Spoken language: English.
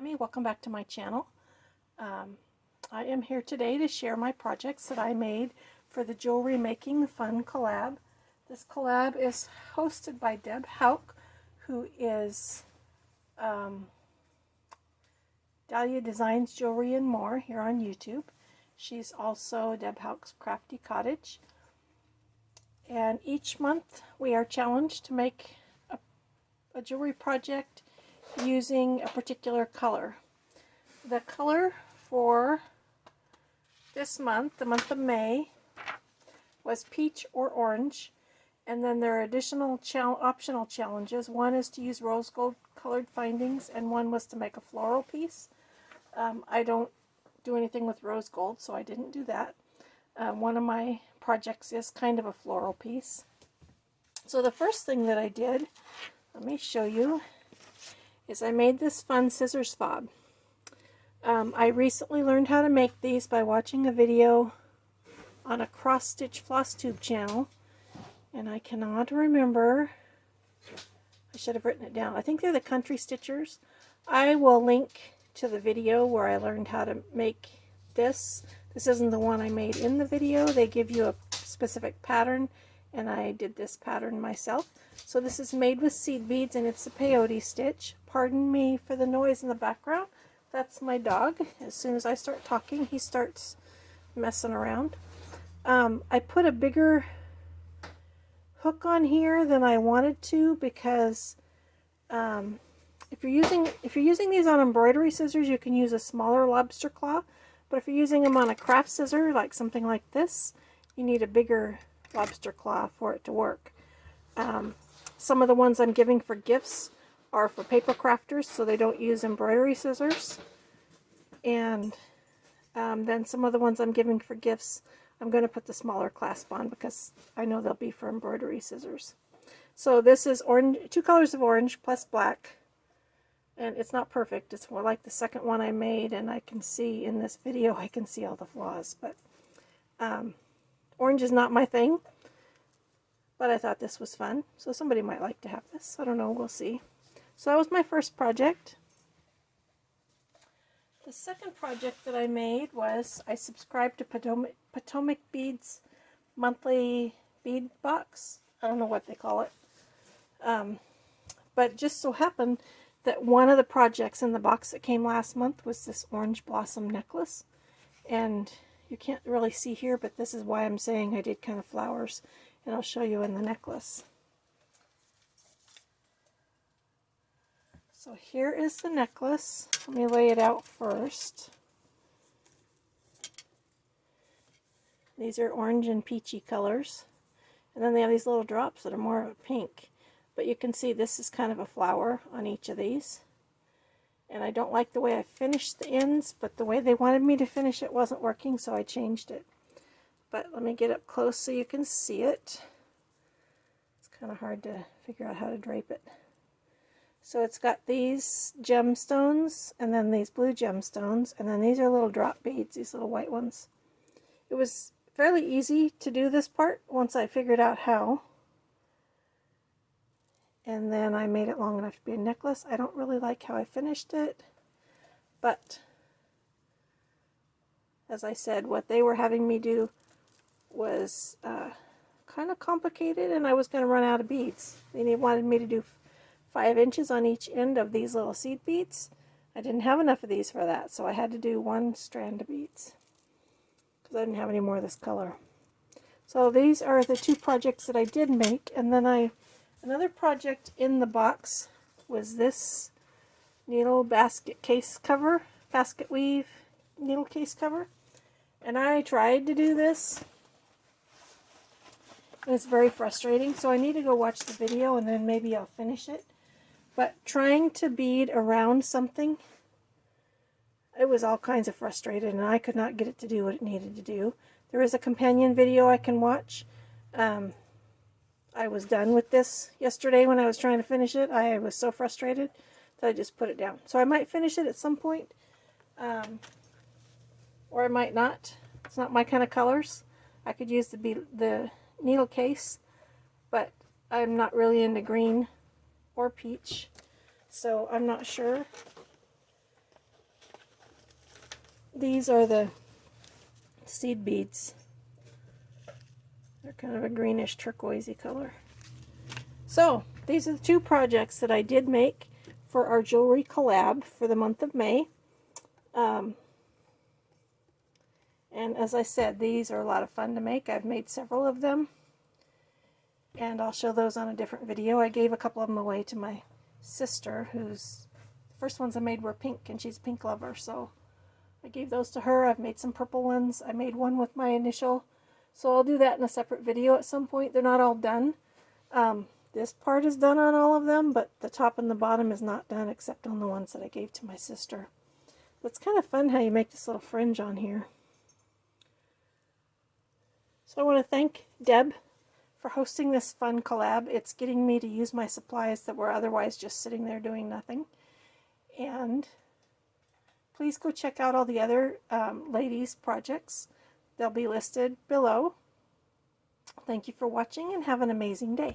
Tami. Welcome back to my channel. I am here today to share my projects that I made for the Jewelry Making Fun collab. This collab is hosted by Deb Hauk, who is Dahlia Designs Jewelry and More here on YouTube. She's also Deb Hauk's Crafty Cottage. And each month we are challenged to make a jewelry project using a particular color. The color for this month, the month of May, was peach or orange, and then there are additional optional challenges. One is to use rose gold colored findings, and one was to make a floral piece. I don't do anything with rose gold, so I didn't do that. One of my projects is kind of a floral piece. So the first thing that I did, let me show you, is I made this fun scissors fob. I recently learned how to make these by watching a video on a cross stitch floss tube channel, and I cannot remember. I should have written it down. I think they're the Country Stitchers. I will link to the video where I learned how to make this. This isn't the one I made in the video. They give you a specific pattern, and I did this pattern myself. So this is made with seed beads, and it's a peyote stitch. Pardon me for the noise in the background. That's my dog. As soon as I start talking, he starts messing around. I put a bigger hook on here than I wanted to because if you're using these on embroidery scissors, you can use a smaller lobster claw. But if you're using them on a craft scissor, like something like this, you need a bigger lobster claw for it to work. Some of the ones I'm giving for gifts are for paper crafters, so they don't use embroidery scissors. And then some of the ones I'm giving for gifts, I'm going to put the smaller clasp on because I know they'll be for embroidery scissors. So this is orange, 2 colors of orange plus black. And it's not perfect. It's more like the second one I made, and I can see in this video, I can see all the flaws. But orange is not my thing. But I thought this was fun, so somebody might like to have this. I don't know, we'll see. So that was my first project. The second project that I made was I subscribed to Potomac Beads monthly bead box. I don't know what they call it. But it just so happened that one of the projects in the box that came last month was this orange blossom necklace. And you can't really see here, but this is why I'm saying I did kind of flowers. And I'll show you in the necklace. So here is the necklace. Let me lay it out first. These are orange and peachy colors. And then they have these little drops that are more of a pink. But you can see this is kind of a flower on each of these. And I don't like the way I finished the ends, but the way they wanted me to finish it wasn't working, so I changed it. But let me get up close so you can see it. It's kind of hard to figure out how to drape it. So it's got these gemstones, and then these blue gemstones, and then these are little drop beads, these little white ones. It was fairly easy to do this part once I figured out how. And then I made it long enough to be a necklace. I don't really like how I finished it, but as I said, what they were having me do was kind of complicated, and I was going to run out of beads. They wanted me to do 5 inches on each end of these little seed beads. I didn't have enough of these for that, so I had to do 1 strand of beads because I didn't have any more of this color. So these are the 2 projects that I did make, and then another project in the box was this needle basket case cover, basket weave needle case cover. And I tried to do this. It's very frustrating, so I need to go watch the video and then maybe I'll finish it. But trying to bead around something, it was all kinds of frustrated, and I could not get it to do what it needed to do. There is a companion video I can watch. I was done with this yesterday when I was trying to finish it. I was so frustrated that I just put it down. So I might finish it at some point, or I might not. It's not my kind of colors. I could use the needle case, but I'm not really into green or peach, so I'm not sure These are the seed beads. They're kind of a greenish turquoisey color. So these are the two projects that I did make for our jewelry collab for the month of May. And as I said, these are a lot of fun to make. I've made several of them, and I'll show those on a different video. I gave a couple of them away to my sister, who's the first ones I made were pink, and she's a pink lover, so I gave those to her. I've made some purple ones. I made one with my initial, so I'll do that in a separate video at some point. They're not all done. This part is done on all of them, but the top and the bottom is not done except on the ones that I gave to my sister. But it's kind of fun how you make this little fringe on here. So I want to thank Deb for hosting this fun collab. It's getting me to use my supplies that were otherwise just sitting there doing nothing. And please go check out all the other ladies' projects. They'll be listed below. Thank you for watching and have an amazing day.